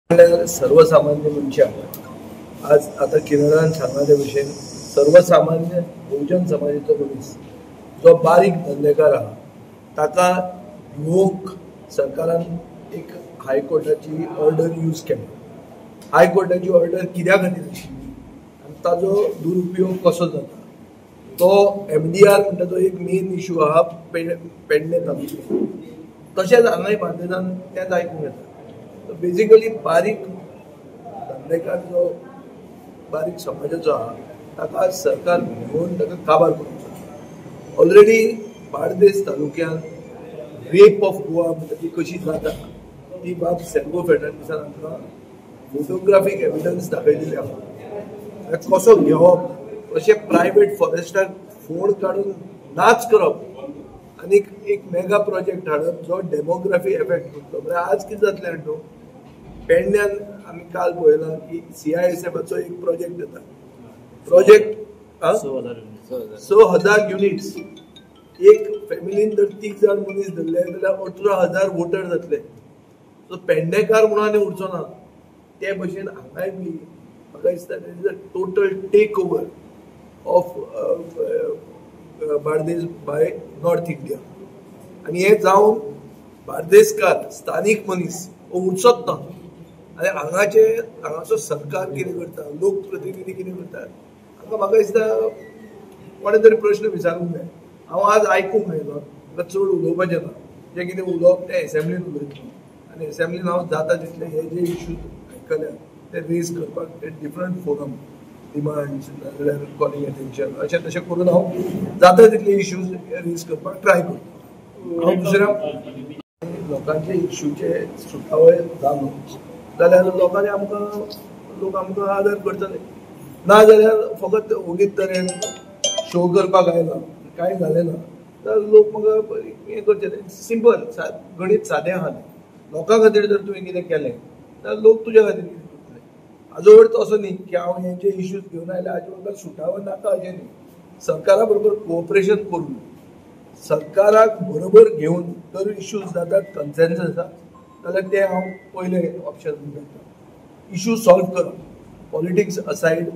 सर्वसामान्य मनशाक आज आता किरणान सांगले भशेन सर्वसामान्य बहुजन समाजाचो मनीस जो बारीक धंदेकार आहा ताका लोक सरकारान एक हायकोर्टाची ऑर्डर यूज केली. हायकोर्टाची ऑर्डर कित्या खातीर आशिल्ली आनी ताजो दुरुपयोग कसो जाता तो MDR म्हणटा तो एक मेन इश्यू आहा पेडणे तालुक्यात. तशेंच हांगाय बार्देसान तेंच आयकूंक येता. बेसिकली बारीक धंदेकार जो बारीक समाजाचो आहा ताका सरकार घेवन ताका काबार करता. ऑलरेडी बार्देस तालुक्यांत रेप ऑफ गोवा म्हणटा ती कशी जाता ती बाब सेल्वो फेर्नांडिसान आमकां फोटोग्राफीक एविडन्स दाखयलेली आहा. कसो घेवप, कशें प्रायवेट फॉरेस्टाक फोड काडून नाच करप आनी एक मेगा प्रोजेक्ट हाडप जो डेमोग्राफी एफेक्ट करतलो. म्हणजे आज कितें जातलें न्हू, पेडण्यान आमी काल पळयलां की CISFचो एक प्रोजेक्ट येता. Project 6,000 units. एक फॅमिलीन जर 30 जाण मनीस धरले जाल्यार 18,000 वोटर जातले. सो पेडणेकार म्हणून आनी उरचो ना. ते भशेन हांगाय बी म्हाका दिसता total take over of Bardez by north India. आनी हे जावन बार्देसकार स्थानीक मनीस उरचोच ना. आनी हांगाचो सरकार कितें करता, लोकप्रतिनिधी कितें करतात म्हाका दिसता कोणे तरी प्रश्न विचारूंक जाय. हांव आज आयकूंक मेळलो, म्हाका चड उलोवपाचें ना, जें कितें उलोवप तें एसेंब्लीन उलयतलो आनी एसेंब्लीन हांव जाता तितले हे जे इश्यूज आयकल्या ते रेज करपाक डिफरंट फोरम डिमांड्स नाजाल्यार कॉलिंग एटेन्शन अशें तशें करून हांव जाता तितले इश्यूज रेज करपाक ट्राय करता. हांव दुसऱ्या लोकांचे इश्यूचे सुटावळ जालो जाल्यार लोक आमकां आदर करतले. ना जाल्यार फकत ओगीच तरेन शो करपाक आयला कांय जालें ना जाल्यार लोक म्हाका हें करचेले. सिंपल गणीत सादें आहा. लोकां खातीर जर तुवें कितें केलें जाल्यार लोक तुज्या खातीर कितें करतले. हाजो अर्थ असो न्ही की हांव हेंचे इश्यूज घेवन आयले हाजे म्हाका सुटावो नाका अशें न्ही. सरकारा बरोबर कोऑपरेशन करून सरकाराक बरोबर घेवन जर इश्यूज जातात कन्सेन्सस आसा जाल्यार ते हांव पयलें ऑप्शन करता. इश्यू सॉल्व करप, पॉलिटिक्स असायड,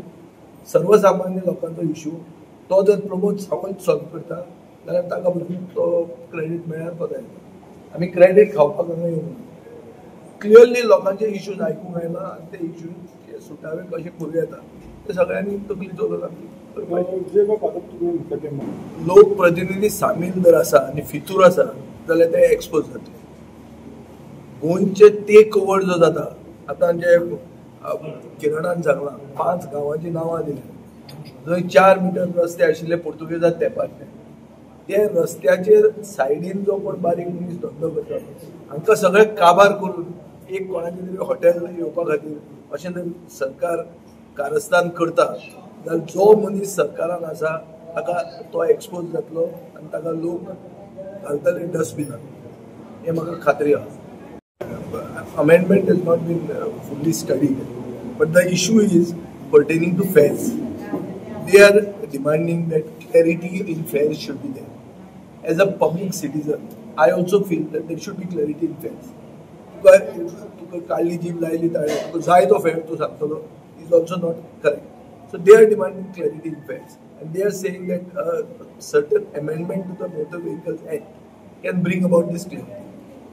सर्वसामान्य लोकांचो इश्यू तो जर प्रमोद सावंत सॉल्व करता जाल्यार ताका बसून तो क्रेडीट मेळ्ळ्यार बरें जाता. आमी क्रेडीट खावपाक हांगा येवना. क्लियरली लोकांचे इश्यूज आयकूंक आयला आनी ते इश्यूज सुटावे कशें करूं येता ते सगळ्यांनी तकलीचो लोकप्रतिनिधी सामील जर आसा आनी फितूर आसा जाल्यार ते एक्सपोज जातले. गोंयचे टेक ओवर जो जाता आतां जे किरणान सांगलां 5 गांवांची नांवां दिल्या जंय 4 मीटर रस्ते आशिल्ले पोर्तुगेजात तेंपारले. ते रस्त्याचेर सायडीन जो कोण बारीक मनीस धंदो करता हांकां सगळे काबार करून एक कोणाचें तरी हॉटेल येवपा खातीर अशें जर सरकार कारस्थान करता जाल्यार जो मनीस सरकारान आसा ताका तो एक्सपोज जातलो आनी ताका लोक घालतले डस्टबिनान. हें म्हाका खात्री आहा. Amendment has not been fully studied, but the issue is pertaining to fares. They are demanding that clarity in fares should be there. As a public citizen, I also feel that there should be clarity in fares. तुका काळी जीब लायली ताळे तुका जाय तो फेर तूं सांगतलो is also not correct. So they are demanding clarity in fares, and they are saying that a certain amendment to the Motor Vehicles Act can bring about this clarity.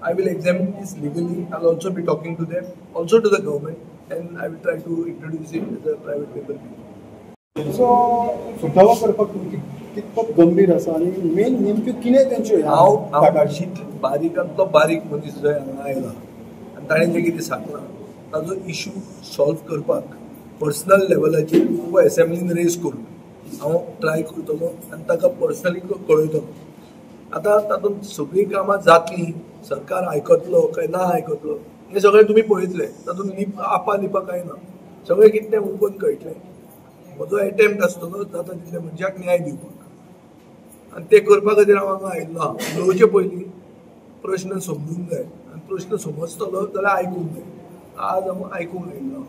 I will examine this legally. I will also be talking to them, also to the government, and I will try to introduce it as a private paper bill. So, सुटावा करपाक कितपत गंभीर आसा आनी main नेमक्यो कितें तेंच्यो हांव बारीकांतलो बारीक मनीस जंय हांगा आयला आनी ताणें जें कितें सांगलां ताजो इश्यू सॉल्व करपाक पर्सनल लेवलाचेर किंवा एसेंब्लीन रेज करून हांव ट्राय करतलो आनी ताका पर्सनली कळयतलो. आतां तातूंत सगळीं कामां जातलीं, सरकार आयकतलो काय ना आयकतलो हें सगळें तुमी पळयतले. तातूंत आपा लिपा कांय ना. सगळें कितें तें उरकून कळटलें. म्हजो एटेम्प्ट आसतलो जाता तितल्या मनशाक न्याय दिवपाक आनी तें करपा खातीर हांव हांगा आयिल्लो आहा. उलोवचे पयलीं प्रश्न समजूंक जाय आनी प्रश्न समजतलो जाल्यार आयकूंक जाय. आज हांव आयकूंक आयिल्लो आहा.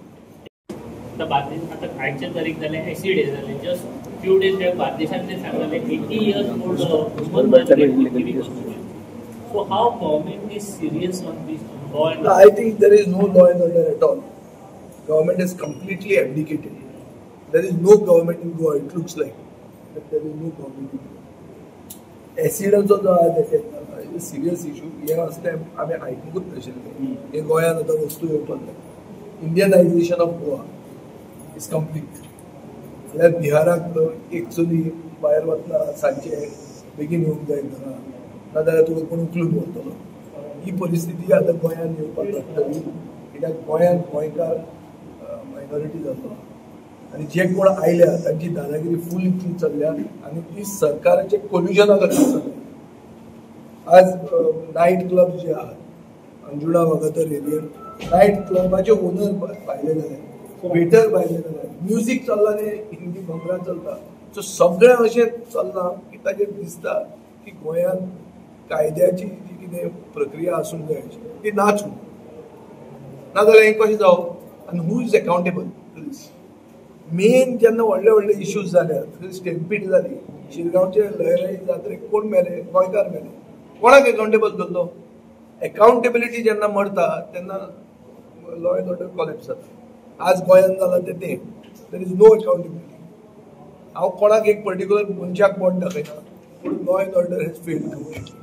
आता आजच्या तारीख जाले 80 डेज जाले. जस्ट फ्यू डेज बॅक बार्देशांतले सांगले 80 years old woman. So how government is serious on this law and I think there is no law and order at all. Government has completely abdicated. There is no government in Goa. It looks like that there is no government in Goa. Accidents जो आज serious issue हे असले आम्ही आयकूंकूच नाशिल्ले. हे गोंयांत आतां वस्तू येवपाक लागल्या. इंडियनायझेशन ऑफ गोवा इज कंप्लीट. जाल्यार बिहाराक एक चली भायर वतना सांजचे बेगीन येवंक जाय घरा, नाजाल्यार तुका कोण उखलून व्हरतलो. ही परिस्थिती आतां गोंयांत येवपाक लागतली. कित्याक गोंयांत गोंयकार मायनॉरिटी जातो आनी जे कोण आयल्या तांची दादागिरी फूल इतली चल्ल्या आनी ती सरकाराचे कोल्युशना खातीर चल्ल्या. आज नायट क्लब जे आहात अंजुणा वागातर एरियेंत नायट क्लबाचे ओनर भायले जाले, वेटर भायले जाले, म्युझीक चल्ला न्ही हिंदी भंगरा चलता. सो सगळें अशें चलना की ताचेर दिसता की गोंयांत कायद्याची जी कितें प्रक्रिया आसूंक जाय ती नाच नाजाल्यार हें कशें जावं. आनी who is accountable to this. मेन जेन्ना व्हडले व्हडले इश्यूज जाले, थंय स्टेम्पीड जाली, शिरगांवचे लयराई जात्रेक कोण मेले, गोंयकार मेले, कोणाक अकाउंटेबल धरलो. अकाउंटेबिलिटी जेन्ना मरता तेन्ना लॉ एंड ऑर्डर कॉलेप्स जाता. आज गोंयांत जालां तें देर इज नो अकाउंटेबिलिटी. हांव कोणाक एक पर्टिक्युलर मनशाक बोट दाखयना, पूण law end order has failed completely.